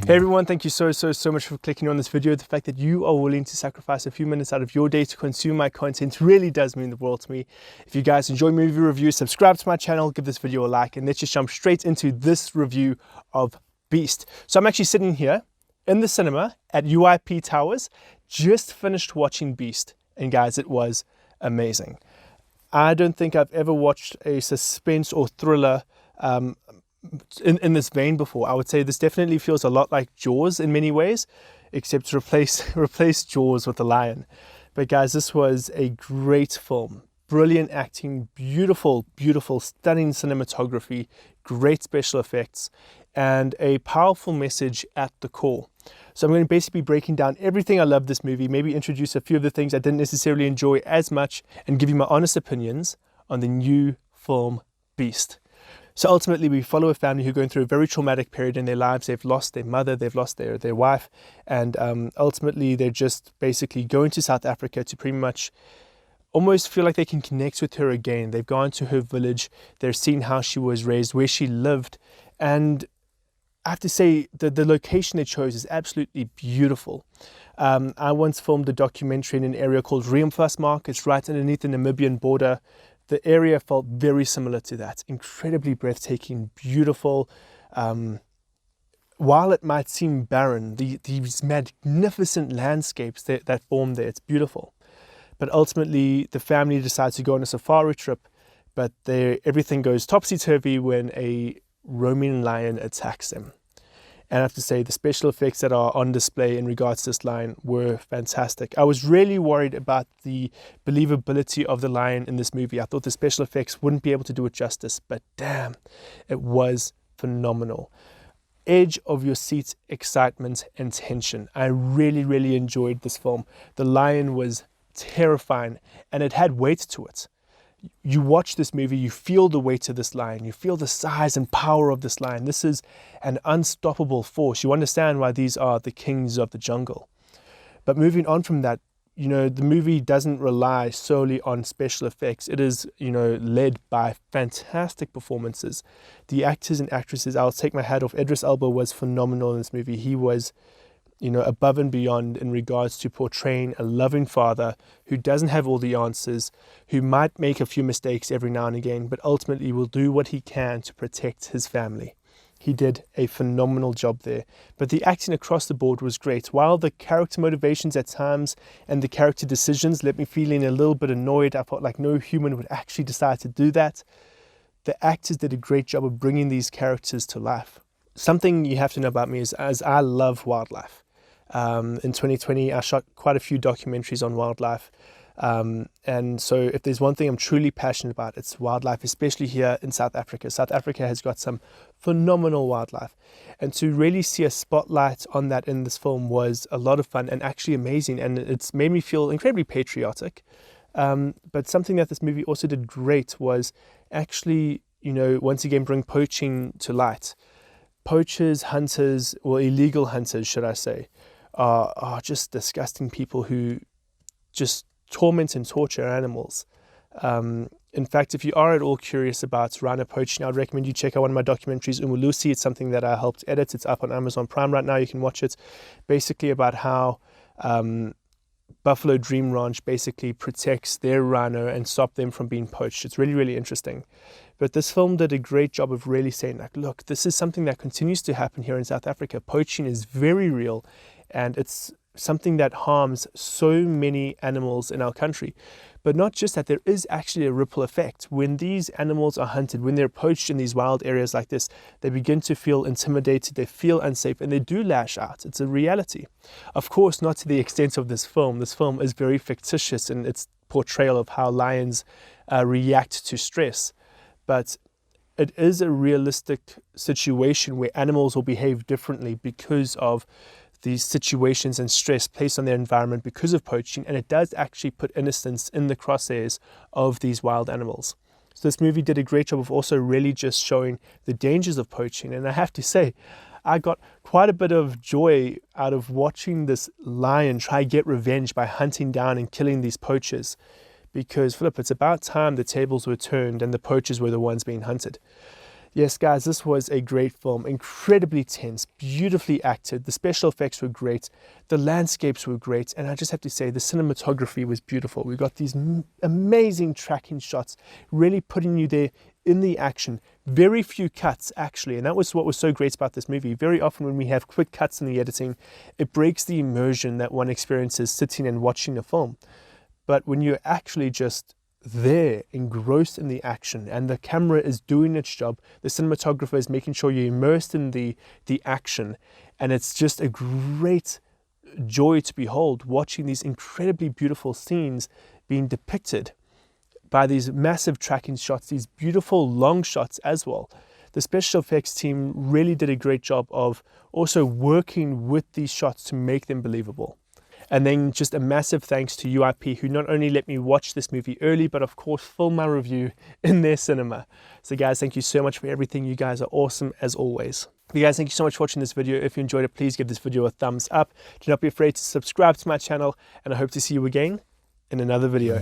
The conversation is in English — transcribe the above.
Hey everyone, thank you so much for clicking on this video. The fact that you are willing to sacrifice a few minutes out of your day to consume my content really does mean the world to me. If you guys enjoy movie reviews, subscribe to my channel, give this video a like, and let's just jump straight into this review of Beast. So I'm actually sitting here in the cinema at UIP Towers, just finished watching Beast, and guys, it was amazing. I don't think I've ever watched a suspense or thriller in this vein before. I would say this definitely feels a lot like Jaws in many ways, except to replace Jaws with a lion. But guys, this was a great film. Brilliant acting, beautiful, stunning cinematography, great special effects, and a powerful message at the core. So I'm going to basically be breaking down everything I love this movie, maybe introduce a few of the things I didn't necessarily enjoy as much, and give you my honest opinions on the new film Beast. So ultimately, we follow a family who are going through a very traumatic period in their lives. They've lost their mother, they've lost their wife, and ultimately they're just basically going to South Africa to pretty much almost feel like they can connect with her again. They've gone to her village, they're seeing how she was raised, where she lived, and I have to say the location they chose is absolutely beautiful. I once filmed a documentary in an area called Reemfasmark. It's right underneath the Namibian border. The area felt very similar to that. Incredibly breathtaking, beautiful. While it might seem barren, these magnificent landscapes that form there, it's beautiful. But ultimately, the family decides to go on a safari trip, but everything goes topsy-turvy when a roaming lion attacks them. And I have to say, the special effects that are on display in regards to this lion were fantastic. I was really worried about the believability of the lion in this movie. I thought the special effects wouldn't be able to do it justice, but damn, it was phenomenal. Edge of your seat excitement and tension. I really enjoyed this film. The lion was terrifying and it had weight to it. You watch this movie, you feel the weight of this lion, you feel the size and power of this lion. This is an unstoppable force. You understand why these are the kings of the jungle. But moving on from that, the movie doesn't rely solely on special effects. It is, led by fantastic performances. The actors and actresses, I'll take my hat off. Idris Elba was phenomenal in this movie. He was above and beyond in regards to portraying a loving father who doesn't have all the answers, who might make a few mistakes every now and again, but ultimately will do what he can to protect his family. He did a phenomenal job there. But the acting across the board was great. While the character motivations at times and the character decisions left me feeling a little bit annoyed, I felt like no human would actually decide to do that. The actors did a great job of bringing these characters to life. Something you have to know about me is I love wildlife. In 2020, I shot quite a few documentaries on wildlife. And so if there's one thing I'm truly passionate about, it's wildlife, especially here in South Africa. South Africa has got some phenomenal wildlife. And to really see a spotlight on that in this film was a lot of fun and actually amazing. And it's made me feel incredibly patriotic. But something that this movie also did great was actually, once again, bring poaching to light. Poachers, hunters, or illegal hunters, should I say, are just disgusting people who just torment and torture animals. In fact, if you are at all curious about rhino poaching, I would recommend you check out one of my documentaries, uMalusi. It's something that I helped edit. It's up on Amazon Prime right now. You can watch it. Basically about how Buffalo Dream Ranch basically protects their rhino and stop them from being poached. It's really interesting. But this film did a great job of really saying, like, look, this is something that continues to happen here in South Africa. Poaching is very real, and it's something that harms so many animals in our country. But not just that, there is actually a ripple effect. When these animals are hunted, when they're poached in these wild areas like this, they begin to feel intimidated, they feel unsafe, and they do lash out. It's a reality. Of course, not to the extent of this film. This film is very fictitious in its portrayal of how lions react to stress. But it is a realistic situation where animals will behave differently because of these situations and stress placed on their environment because of poaching, and it does actually put innocence in the crosshairs of these wild animals. So this movie did a great job of also really just showing the dangers of poaching, and I have to say, I got quite a bit of joy out of watching this lion try to get revenge by hunting down and killing these poachers. Because, Philip, it's about time the tables were turned and the poachers were the ones being hunted. Yes, guys, this was a great film, incredibly tense, beautifully acted. The special effects were great, the landscapes were great, and I just have to say the cinematography was beautiful. We got these amazing tracking shots, really putting you there in the action. Very few cuts, actually, and that was what was so great about this movie. Very often when we have quick cuts in the editing, it breaks the immersion that one experiences sitting and watching a film. But when you're actually just there, engrossed in the action, and the camera is doing its job, the cinematographer is making sure you're immersed in the action, and it's just a great joy to behold, watching these incredibly beautiful scenes being depicted by these massive tracking shots, these beautiful long shots as well. The special effects team really did a great job of also working with these shots to make them believable. And then just a massive thanks to UIP, who not only let me watch this movie early, but of course film my review in their cinema. So guys, thank you so much for everything. You guys are awesome as always. You guys, thank you so much for watching this video. If you enjoyed it, please give this video a thumbs up. Do not be afraid to subscribe to my channel, and I hope to see you again in another video.